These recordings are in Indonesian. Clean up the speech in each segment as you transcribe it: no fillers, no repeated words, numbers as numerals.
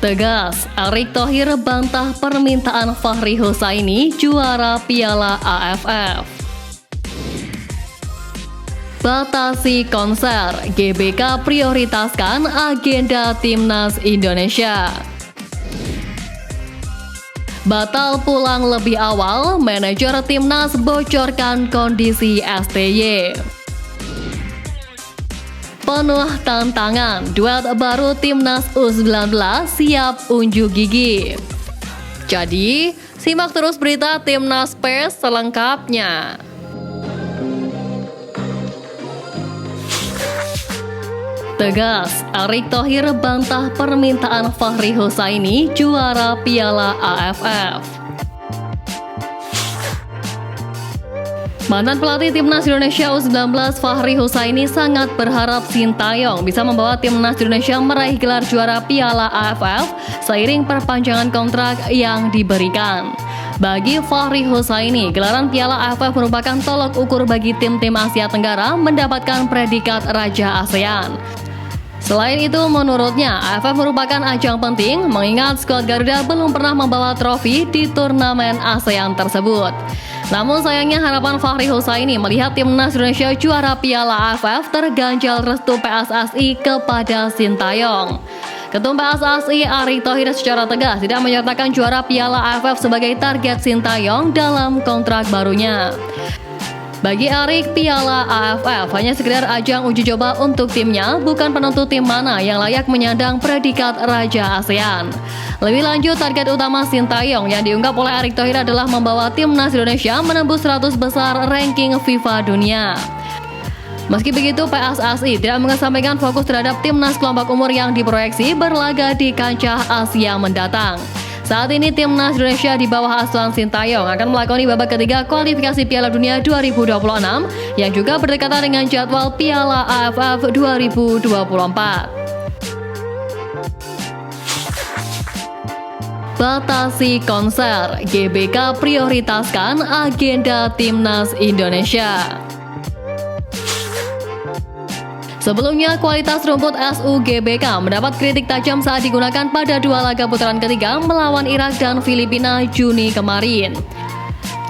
Tegas, Erick Thohir bantah permintaan Fahri Husaini juara Piala AFF. Batasi konser, GBK prioritaskan agenda Timnas Indonesia. Batal pulang lebih awal, manajer Timnas bocorkan kondisi STY. Penuh tantangan, duet baru Timnas U19 siap unjuk gigi. Jadi, simak terus berita Timnas PES selengkapnya. Tegas, Erick Thohir bantah permintaan Fahri Husaini juara Piala AFF. Mantan pelatih Timnas Indonesia U19 Fahri Husaini sangat berharap Sintayong bisa membawa Timnas Indonesia meraih gelar juara Piala AFF seiring perpanjangan kontrak yang diberikan. Bagi Fahri Husaini, gelaran Piala AFF merupakan tolok ukur bagi tim-tim Asia Tenggara mendapatkan predikat Raja ASEAN. Selain itu, menurutnya, AFF merupakan ajang penting mengingat skuad Garuda belum pernah membawa trofi di turnamen ASEAN tersebut. Namun sayangnya harapan Fahri Husaini melihat Timnas Indonesia juara Piala AFF terganjal restu PSSI kepada Sintayong. Ketum PSSI Erick Thohir secara tegas tidak menyertakan juara Piala AFF sebagai target Sintayong dalam kontrak barunya. Bagi Erick, Piala AFF hanya sekedar ajang uji coba untuk timnya, bukan penentu tim mana yang layak menyandang predikat Raja ASEAN. Lebih lanjut, target utama Sintayong yang diungkap oleh Erick Thohir adalah membawa Timnas Indonesia menembus 100 besar ranking FIFA dunia. Meski begitu, PSSI tidak mengesampingkan fokus terhadap Timnas kelompok umur yang diproyeksi berlaga di kancah Asia mendatang. Saat ini Timnas Indonesia di bawah asuhan Sintayong akan melakoni babak ketiga kualifikasi Piala Dunia 2026 yang juga berdekatan dengan jadwal Piala AFF 2024. Batasi konser, GBK prioritaskan agenda Timnas Indonesia. Sebelumnya, kualitas rumput SUGBK mendapat kritik tajam saat digunakan pada dua laga putaran ketiga melawan Irak dan Filipina Juni kemarin.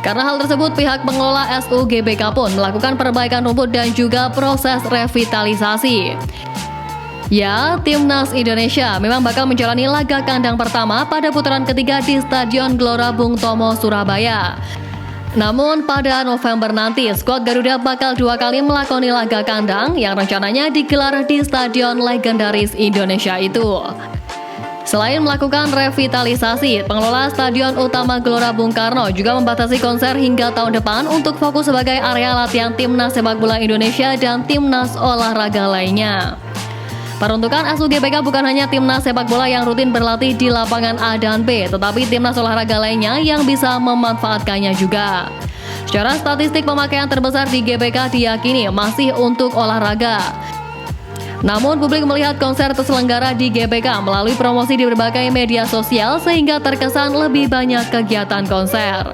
Karena hal tersebut, pihak pengelola SUGBK pun melakukan perbaikan rumput dan juga proses revitalisasi. Ya, Timnas Indonesia memang bakal menjalani laga kandang pertama pada putaran ketiga di Stadion Gelora Bung Tomo, Surabaya. Namun pada November nanti, skuad Garuda bakal dua kali melakoni laga kandang yang rencananya digelar di stadion legendaris Indonesia itu. Selain melakukan revitalisasi, pengelola Stadion Utama Gelora Bung Karno juga membatasi konser hingga tahun depan untuk fokus sebagai area latihan Timnas Sepak Bola Indonesia dan Timnas olahraga lainnya. Peruntukan SUGBK bukan hanya Timnas sepak bola yang rutin berlatih di lapangan A dan B, tetapi Timnas olahraga lainnya yang bisa memanfaatkannya juga. Secara statistik, pemakaian terbesar di GBK diyakini masih untuk olahraga. Namun publik melihat konser terselenggara di GBK melalui promosi di berbagai media sosial sehingga terkesan lebih banyak kegiatan konser.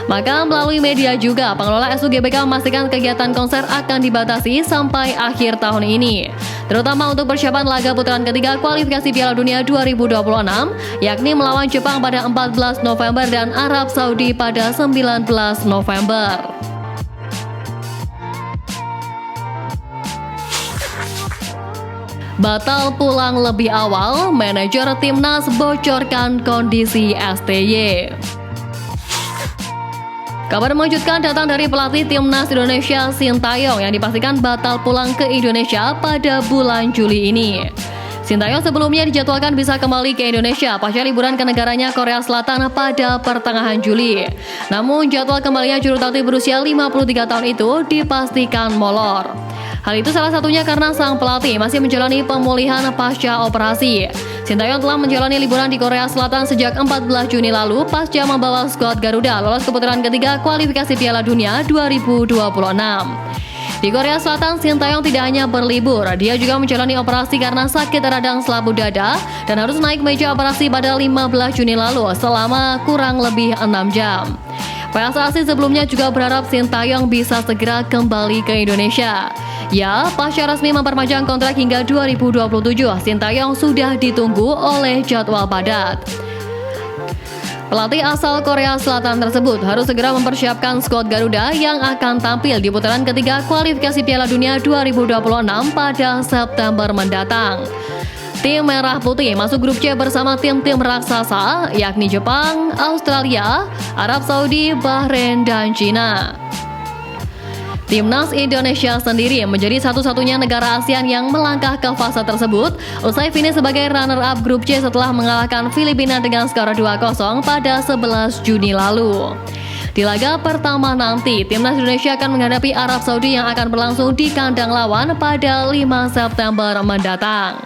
Maka melalui media juga, pengelola SUGBK memastikan kegiatan konser akan dibatasi sampai akhir tahun ini, terutama untuk persiapan laga putaran ketiga kualifikasi Piala Dunia 2026, yakni melawan Jepang pada 14 November dan Arab Saudi pada 19 November. Batal pulang lebih awal, manajer Timnas bocorkan kondisi STY. Kabar mengejutkan datang dari pelatih Timnas Indonesia Sintayong yang dipastikan batal pulang ke Indonesia pada bulan Juli ini. Sintayong sebelumnya dijadwalkan bisa kembali ke Indonesia pasca liburan ke negaranya Korea Selatan pada pertengahan Juli. Namun jadwal kembalinya juru taktik berusia 53 tahun itu dipastikan molor. Hal itu salah satunya karena sang pelatih masih menjalani pemulihan pasca operasi. Sintayong telah menjalani liburan di Korea Selatan sejak 14 Juni lalu pasca membawa skuad Garuda lolos ke putaran ketiga kualifikasi Piala Dunia 2026. Di Korea Selatan, Sintayong tidak hanya berlibur, dia juga menjalani operasi karena sakit radang selaput dada dan harus naik meja operasi pada 15 Juni lalu selama kurang lebih 6 jam. PSSI sebelumnya juga berharap Sintayong bisa segera kembali ke Indonesia. Ya, pasca resmi memperpanjang kontrak hingga 2027, Sintayong sudah ditunggu oleh jadwal padat. Pelatih asal Korea Selatan tersebut harus segera mempersiapkan skuad Garuda yang akan tampil di putaran ketiga kualifikasi Piala Dunia 2026 pada September mendatang. Tim Merah Putih masuk grup C bersama tim-tim raksasa, yakni Jepang, Australia, Arab Saudi, Bahrain, dan Cina. Timnas Indonesia sendiri menjadi satu-satunya negara ASEAN yang melangkah ke fase tersebut usai finish sebagai runner-up grup C setelah mengalahkan Filipina dengan skor 2-0 pada 11 Juni lalu. Di laga pertama nanti, Timnas Indonesia akan menghadapi Arab Saudi yang akan berlangsung di kandang lawan pada 5 September mendatang.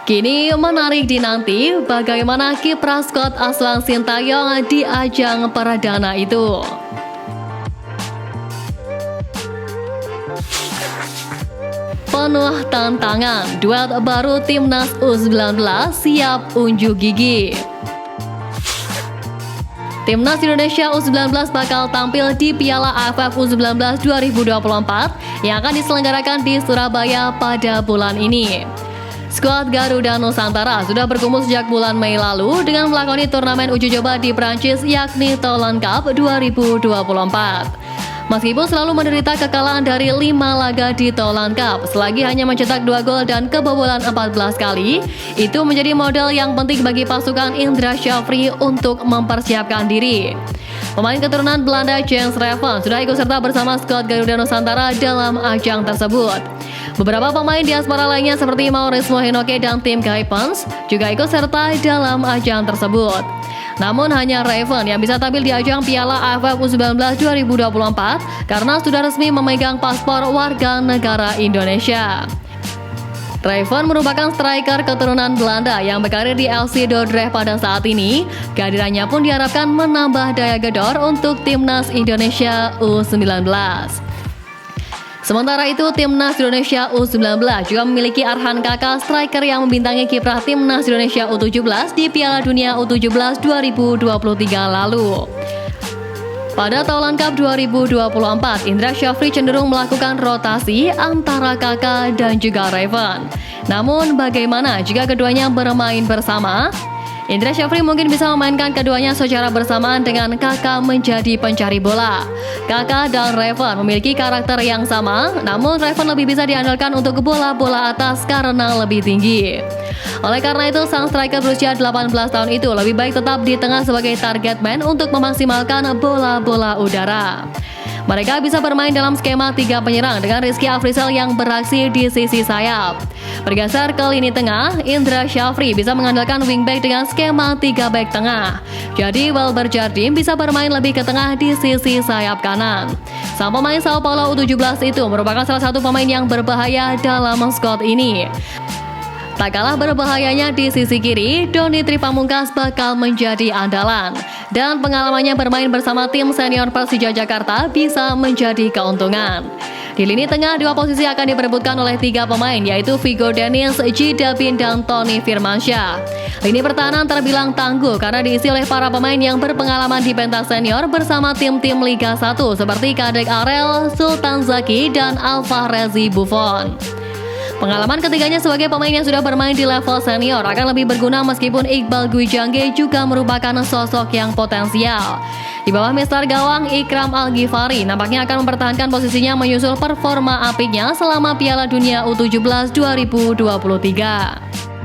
Kini menarik dinanti bagaimana kiprah skuad asuhan Sintayong di ajang perdana itu. Penuh tantangan, duet baru Timnas U19 siap unjuk gigi. Timnas Indonesia U19 bakal tampil di Piala AFF U19 2024 yang akan diselenggarakan di Surabaya pada bulan ini. Skuad Garuda Nusantara sudah berkumpul sejak bulan Mei lalu dengan melakoni turnamen uji coba di Prancis yakni Toulon Cup 2024. Meskipun selalu menderita kekalahan dari 5 laga di Toulon Cup, selagi hanya mencetak 2 gol dan kebobolan 14 kali, itu menjadi modal yang penting bagi pasukan Indra Syafri untuk mempersiapkan diri. Pemain keturunan Belanda Jens Reven sudah ikut serta bersama skuad Garuda Nusantara dalam ajang tersebut. Beberapa pemain diaspora lainnya seperti Maurice Mohinoke dan Tim Kuipers juga ikut serta dalam ajang tersebut. Namun hanya Reven yang bisa tampil di ajang Piala AFF U19 2024 karena sudah resmi memegang paspor warga negara Indonesia. Reven merupakan striker keturunan Belanda yang berkarir di FC Dordrecht pada saat ini. Kehadirannya pun diharapkan menambah daya gedor untuk Timnas Indonesia U19. Sementara itu, Timnas Indonesia U19 juga memiliki Arhan Kakak, striker yang membintangi kiprah Timnas Indonesia U17 di Piala Dunia U17 2023 lalu. Pada Toulon Cup 2024, Indra Syafri cenderung melakukan rotasi antara Kakak dan juga Reven. Namun, bagaimana jika keduanya bermain bersama? Indra Syafri mungkin bisa memainkan keduanya secara bersamaan dengan Kakak menjadi pencari bola. Kakak dan Reven memiliki karakter yang sama, namun Reven lebih bisa diandalkan untuk bola-bola atas karena lebih tinggi. Oleh karena itu, sang striker berusia 18 tahun itu lebih baik tetap di tengah sebagai target man untuk memaksimalkan bola-bola udara. Mereka bisa bermain dalam skema 3 penyerang dengan Rizky Afrizal yang beraksi di sisi sayap. Bergeser ke lini tengah, Indra Syafri bisa mengandalkan wingback dengan skema 3 back tengah. Jadi Welber Jardim bisa bermain lebih ke tengah di sisi sayap kanan. Sang pemain Sao Paulo U17 itu merupakan salah satu pemain yang berbahaya dalam skuad ini. Tak kalah berbahayanya di sisi kiri, Doni Tripamungkas bakal menjadi andalan. Dan pengalamannya bermain bersama tim senior Persija Jakarta bisa menjadi keuntungan. Di lini tengah, 2 posisi akan diperebutkan oleh 3 pemain, yaitu Vigo Dennis, Jidabin, dan Tony Firmansyah. Lini pertahanan terbilang tangguh karena diisi oleh para pemain yang berpengalaman di pentas senior bersama tim-tim Liga 1 seperti Kadek Arel, Sultan Zaki, dan Alvarezi Buffon. Pengalaman ketiganya sebagai pemain yang sudah bermain di level senior akan lebih berguna meskipun Iqbal Gwijangge juga merupakan sosok yang potensial. Di bawah mister gawang Ikram Al-Ghifari nampaknya akan mempertahankan posisinya menyusul performa apiknya selama Piala Dunia U17 2023.